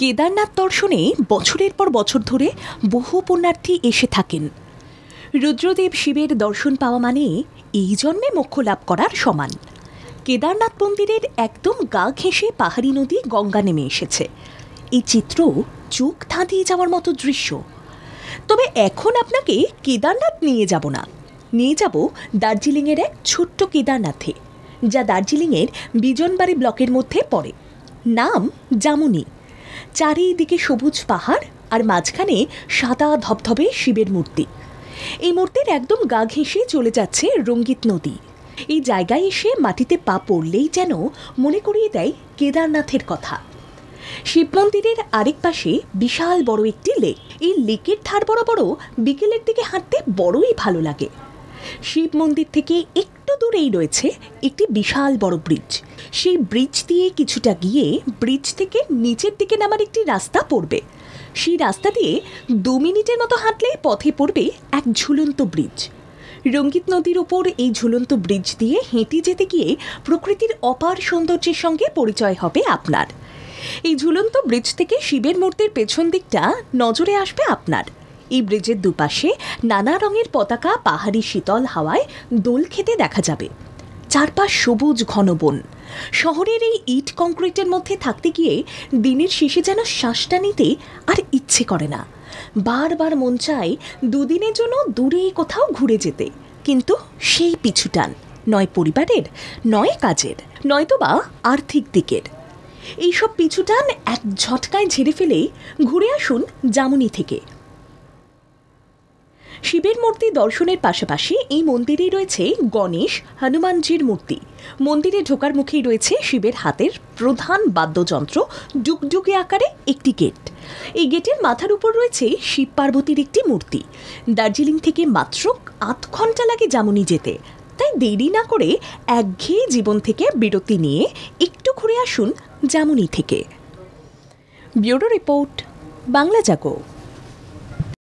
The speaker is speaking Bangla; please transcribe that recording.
কেদারনাথ দর্শনে বছরের পর বছর ধরে বহু পুণ্যার্থী এসে থাকেন। রুদ্রদেব শিবের দর্শন পাওয়া মানে এই জন্মে মোক্ষ লাভ করার সমান। কেদারনাথ মন্দিরের একদম গা ঘেঁষে পাহাড়ি নদী গঙ্গা নেমে এসেছে। এই চিত্র চোখ ধাঁধিয়ে যাওয়ার মতো দৃশ্য। তবে এখন আপনাকে কেদারনাথ নিয়ে যাব না, নিয়ে যাব দার্জিলিংয়ের এক ছোট্ট কেদারনাথে, যা দার্জিলিংয়ের বিজনবাড়ি ব্লকের মধ্যে পড়ে। নাম জামুনি। চারিদিকে সবুজ পাহাড় আর মাঝখানে সাদা ধবধবে শিবের মূর্তি। এই মূর্তির একদম গা ঘেঁষে চলে যাচ্ছে রঙ্গিত নদী। এই জায়গায় এসে মাটিতে পা পড়লেই যেন মনে করিয়ে দেয় কেদারনাথের কথা। শিব মন্দিরের আরেক পাশে বিশাল বড় একটি লেক। এই লেকের ধার বরাবরও বিকেলের দিকে হাঁটতে বড়ই ভালো লাগে। শিব মন্দির থেকে একটু দূরেই রয়েছে একটি বিশাল বড় ব্রিজ। সেই ব্রিজ দিয়ে কিছুটা গিয়ে ব্রিজ থেকে নিচের দিকে নামার একটি রাস্তা পড়বে। সেই রাস্তা দিয়ে 2 মিনিটের মতো হাঁটলে পথে পড়বে এক ঝুলন্ত ব্রিজ। রঙ্গিত নদীর উপর এই ঝুলন্ত ব্রিজ দিয়ে হেঁটে যেতে গিয়ে প্রকৃতির অপার সৌন্দর্যের সঙ্গে পরিচয় হবে আপনার। এই ঝুলন্ত ব্রিজ থেকে শিবের মূর্তির পেছন দিকটা নজরে আসবে আপনার। এই ব্রিজের দুপাশে নানা রঙের পতাকা পাহাড়ি শীতল হাওয়ায় দোল খেতে দেখা যাবে। চারপাশ সবুজ ঘন বন। শহরের এই ইট কংক্রিটের মধ্যে থাকতে গিয়ে দিনের শেষে যেন শ্বাসটা নিতে আর ইচ্ছে করে না। বারবার মন চায় 2 দিনের জন্য দূরে কোথাও ঘুরে যেতে, কিন্তু সেই পিছুটান নয় পরিবারের, নয় কাজের, নয়তোবা আর্থিক দিকের। এইসব পিছুটান এক ঝটকায় ঝেড়ে ফেলে ঘুরে আসুন জামুনি থেকে। শিবের মূর্তি দর্শনের পাশাপাশি এই মন্দিরেই রয়েছে গণেশ, হনুমানজির মূর্তি। মন্দিরে ঢোকার মুখেই রয়েছে শিবের হাতের প্রধান বাদ্যযন্ত্র ডুগডুগে আকারে একটি গেট। এই গেটের মাথার উপর রয়েছে শিব পার্বতীর একটি মূর্তি। দার্জিলিং থেকে মাত্র 8 ঘন্টা লাগে জামুনি যেতে, তাই দেরি না করে একঘেয়ে জীবন থেকে বিরতি নিয়ে একটু ঘুরে আসুন জামুনি থেকে। ব্যুরো রিপোর্ট, বাংলা জাগো।